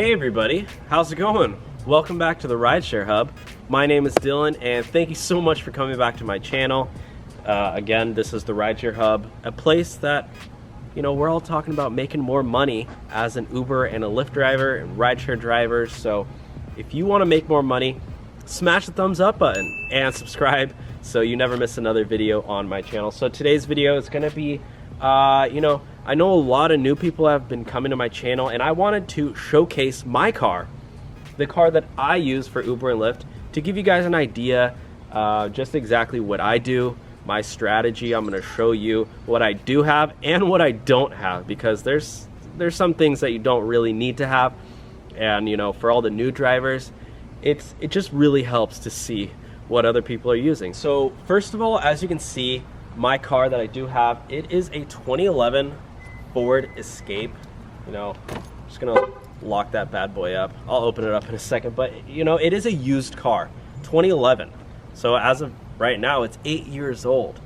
Hey everybody, how's it going? Welcome back to the Rideshare Hub. My name is Dylan and thank you so much for coming back to my channel. Again, this is the Rideshare Hub, a place that, you know, we're all talking about making more money as an Uber and a Lyft driver and rideshare drivers. So if you want to make more money, smash the thumbs up button and subscribe so you never miss another video on my channel. So today's video is going to be, I know a lot of new people have been coming to my channel and I wanted to showcase my car, the car that I use for Uber and Lyft, to give you guys an idea just exactly what I do, my strategy. I'm going to show you what I do have and what I don't have, because there's some things that you don't really need to have. And you know, for all the new drivers, it just really helps to see what other people are using. So first of all, as you can see, my car that I do have, it is a 2011 Ford Escape. You know, I'm just gonna lock that bad boy up. I'll open it up in a second, but you know, it is a used car, 2011. So as of right now, it's 8 years old.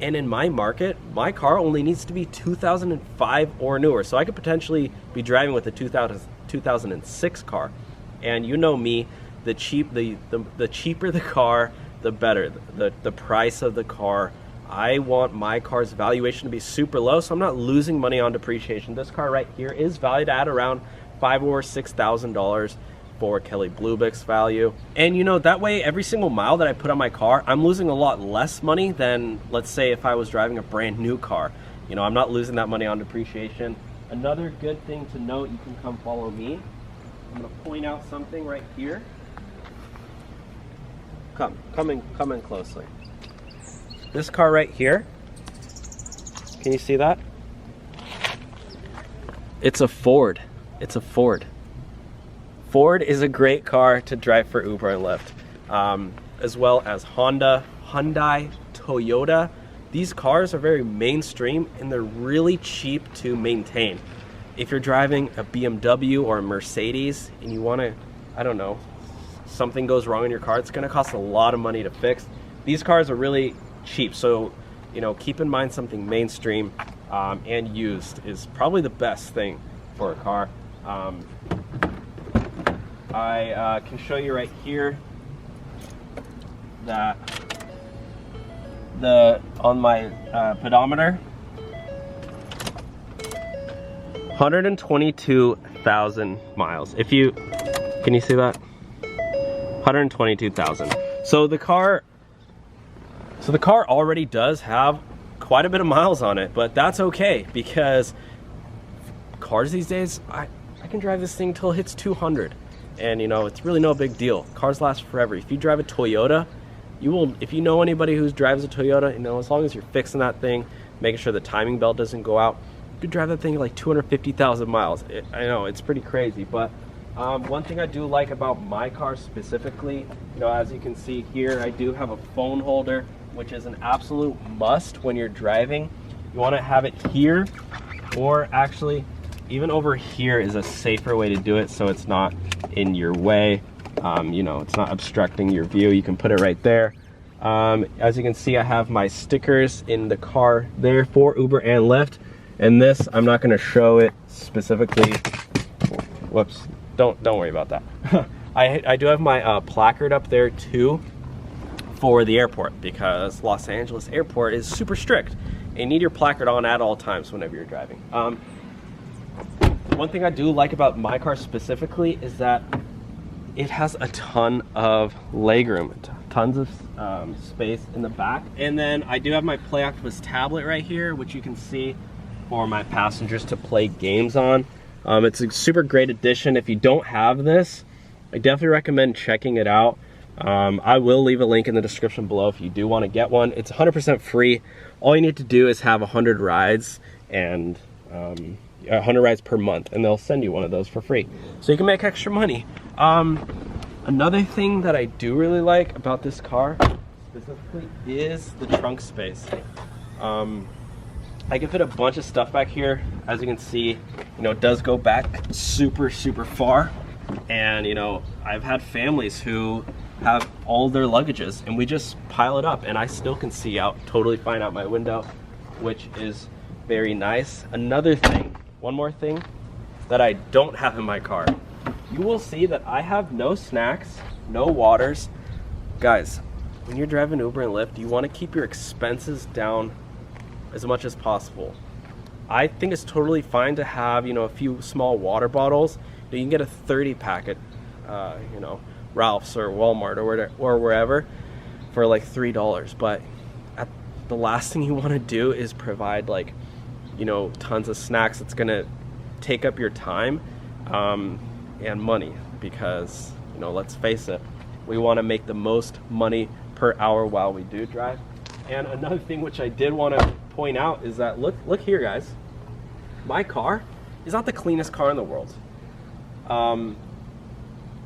And in my market, my car only needs to be 2005 or newer. So I could potentially be driving with a 2006 car. And you know me, the cheaper the car, the better. The price of the car. I want my car's valuation to be super low, so I'm not losing money on depreciation. This car right here is valued at around $5,000 or $6,000 for Kelly Blue Book's value. And you know, that way every single mile that I put on my car, I'm losing a lot less money than, let's say, if I was driving a brand new car. You know, I'm not losing that money on depreciation. Another good thing to note, you can come follow me. I'm gonna point out something right here. Come in closely. This car right here, can you see that? It's a Ford. It's a Ford. Ford is a great car to drive for Uber and Lyft, as well as Honda, Hyundai, Toyota. These cars are very mainstream and they're really cheap to maintain. If you're driving a BMW or a Mercedes and you want to, I don't know, something goes wrong in your car, it's going to cost a lot of money to fix. These cars are really cheap, so you know, keep in mind something mainstream and used is probably the best thing for a car. I can show you right here that on my pedometer, 122,000 miles. Can you see that? 122,000. So the car already does have quite a bit of miles on it, but that's okay, because cars these days, I can drive this thing till it hits 200, and you know, it's really no big deal. Cars last forever. If you drive a Toyota, if you know anybody who drives a Toyota, you know, as long as you're fixing that thing, making sure the timing belt doesn't go out, you could drive that thing like 250,000 miles. I know, it's pretty crazy, but one thing I do like about my car specifically, you know, as you can see here, I do have a phone holder, which is an absolute must when you're driving. You want to have it here, or actually even over here is a safer way to do it, so it's not in your way. You know, it's not obstructing your view. You can put it right there. As you can see, I have my stickers in the car there for Uber and Lyft. And this, I'm not going to show it specifically. Whoops, don't worry about that. I do have my placard up there too for the airport, because Los Angeles airport is super strict. You need your placard on at all times whenever you're driving. One thing I do like about my car specifically is that it has a ton of legroom, tons of space in the back. And then I do have my Play Octopus tablet right here, which you can see for my passengers to play games on. It's a super great addition. If you don't have this, I definitely recommend checking it out. I will leave a link in the description below if you do want to get one. It's 100% free. All you need to do is have 100 rides and 100 rides per month, and they'll send you one of those for free, so you can make extra money. Another thing that I do really like about this car specifically is the trunk space. I can fit a bunch of stuff back here. As you can see, you know, it does go back super far, and you know, I've had families who have all their luggages and we just pile it up, and I still can see out totally fine out my window, which is very nice. Another thing, one more thing that I don't have in my car you will see that I have no snacks, no waters. Guys, when you're driving Uber and Lyft, you want to keep your expenses down as much as possible. I think it's totally fine to have, you know, a few small water bottles. You can get a 30 pack at, you know, Ralph's or Walmart or wherever for like $3. But the last thing you want to do is provide, like, you know, tons of snacks. It's gonna take up your time and money, because, you know, let's face it, we want to make the most money per hour while we do drive. And another thing which I did want to point out is that look here, guys, my car is not the cleanest car in the world.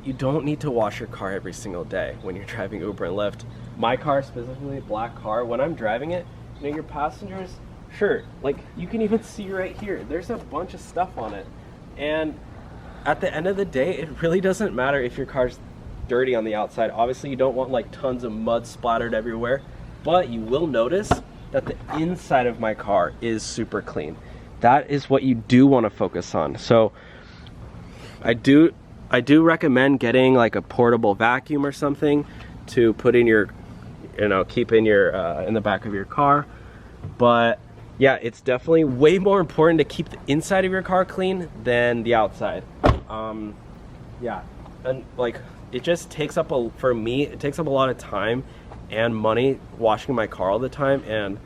You don't need to wash your car every single day when you're driving Uber and Lyft. My car, specifically a black car, when I'm driving it, you know, your passengers, sure, like you can even see right here, there's a bunch of stuff on it. And at the end of the day, it really doesn't matter if your car's dirty on the outside. Obviously, you don't want like tons of mud splattered everywhere, but you will notice that the inside of my car is super clean. That is what you do want to focus on. So I do recommend getting like a portable vacuum or something to put in your, you know, keep in your in the back of your car. But yeah, it's definitely way more important to keep the inside of your car clean than the outside. Yeah, and like it just takes up for me, it takes up a lot of time and money washing my car all the time, and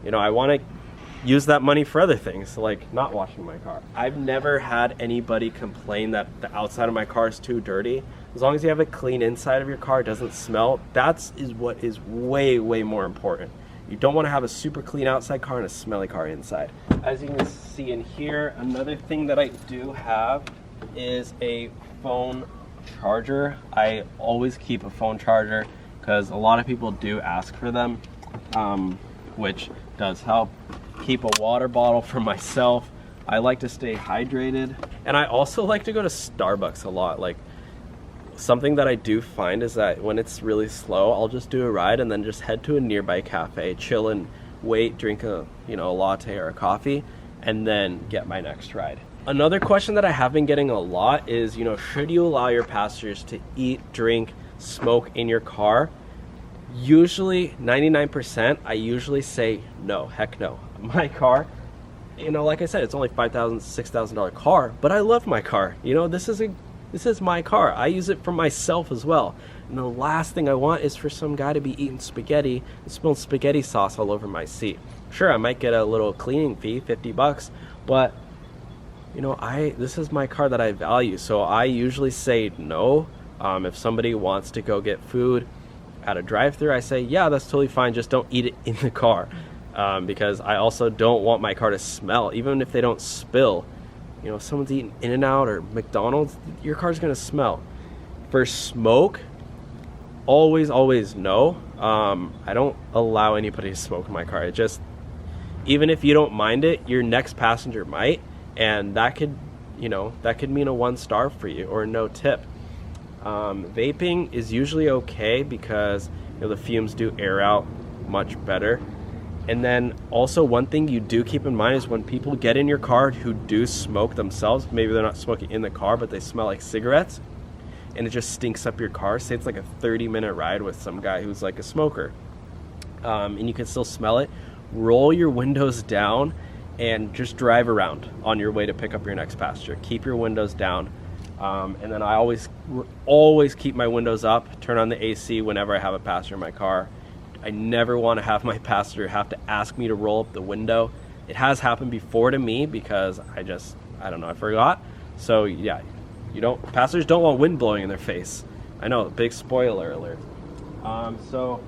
you know, I want to use that money for other things, like not washing my car. I've never had anybody complain that the outside of my car is too dirty. As long as you have a clean inside of your car, it doesn't smell, that is what is way more important. You don't want to have a super clean outside car and a smelly car inside. As you can see in here, another thing that I do have is a phone charger. I always keep a phone charger because a lot of people do ask for them, which does help. Keep a water bottle for myself. I like to stay hydrated, and I also like to go to Starbucks a lot. Like, something that I do find is that when it's really slow, I'll just do a ride and then just head to a nearby cafe, chill and wait, drink a, you know, a latte or a coffee, and then get my next ride. Another question that I have been getting a lot is, you know, should you allow your passengers to eat, drink, smoke in your car? Usually 99%, I usually say no, heck no. My car, you know, like I said, it's only $5,000, $6,000 car, but I love my car. You know, this is my car. I use it for myself as well. And the last thing I want is for some guy to be eating spaghetti and spilling spaghetti sauce all over my seat. Sure, I might get a little cleaning fee, $50, but you know, this is my car that I value, so I usually say no. If somebody wants to go get food at a drive-thru, I say, yeah, that's totally fine, just don't eat it in the car, because I also don't want my car to smell. Even if they don't spill, you know, if someone's eating In-N-Out or McDonald's, your car's gonna smell. For smoke, always no. I don't allow anybody to smoke in my car. It just, even if you don't mind it, your next passenger might, and that could, you know, that could mean a 1 star for you or no tip. Vaping is usually okay because, you know, the fumes do air out much better. And then also one thing you do keep in mind is when people get in your car who do smoke themselves, maybe they're not smoking in the car, but they smell like cigarettes, and it just stinks up your car. Say it's like a 30-minute ride with some guy who's like a smoker, and you can still smell it. Roll your windows down and just drive around on your way to pick up your next passenger. Keep your windows down. And then I always keep my windows up, turn on the AC whenever I have a passenger in my car. I never want to have my passenger have to ask me to roll up the window. It has happened before to me because I don't know, I forgot. So yeah, passengers don't want wind blowing in their face. I know, big spoiler alert. So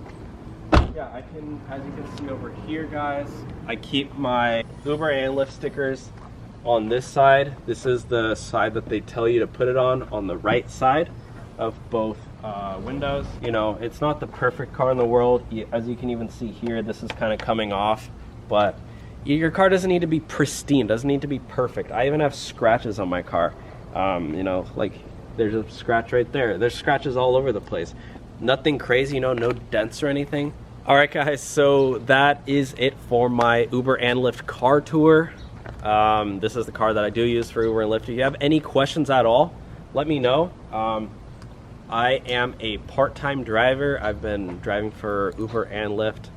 yeah, I can, as you can see over here, guys, I keep my Uber and Lyft stickers on this side. This is the side that they tell you to put it on the right side of both windows. You know, it's not the perfect car in the world. As you can even see here, this is kind of coming off, but your car doesn't need to be pristine, doesn't need to be perfect. I even have scratches on my car. You know, like there's a scratch right there. There's scratches all over the place. Nothing crazy, you know, no dents or anything. All right, guys, so that is it for my Uber and Lyft car tour. This is the car that I do use for Uber and Lyft. If you have any questions at all, let me know. I am a part-time driver. I've been driving for Uber and Lyft.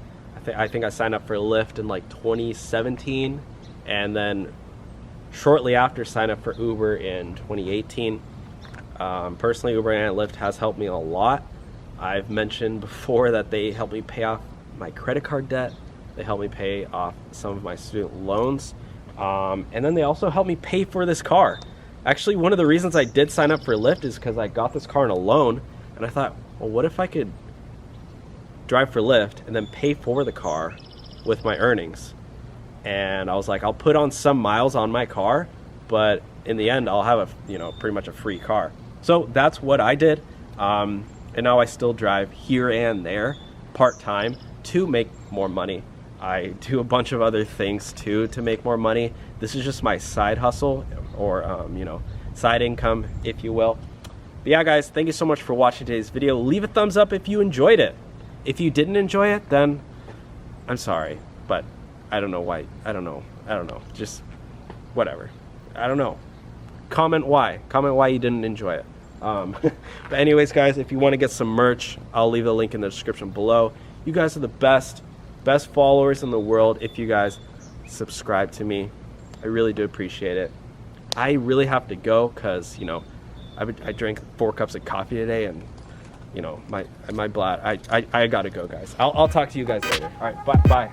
I think I signed up for Lyft in like 2017, and then shortly after signed up for Uber in 2018. Personally, Uber and Lyft has helped me a lot. I've mentioned before that they helped me pay off my credit card debt. They helped me pay off some of my student loans. And then they also helped me pay for this car. Actually, one of the reasons I did sign up for Lyft is because I got this car on a loan, and I thought, well, what if I could drive for Lyft and then pay for the car with my earnings? And I was like, I'll put on some miles on my car, but in the end, I'll have pretty much a free car. So that's what I did. And now I still drive here and there part-time to make more money. I do a bunch of other things too to make more money. This is just my side hustle, or side income, if you will. But yeah, guys, thank you so much for watching today's video. Leave a thumbs up if you enjoyed it. If you didn't enjoy it, then I'm sorry, but I don't know why. I don't know. Just whatever. I don't know. Comment why you didn't enjoy it. But anyways, guys, if you want to get some merch, I'll leave a link in the description below. You guys are the best followers in the world. If you guys subscribe to me, I really do appreciate it. I really have to go because I drank 4 cups of coffee today, and my blood. I gotta go, guys. I'll talk to you guys later. All right, bye.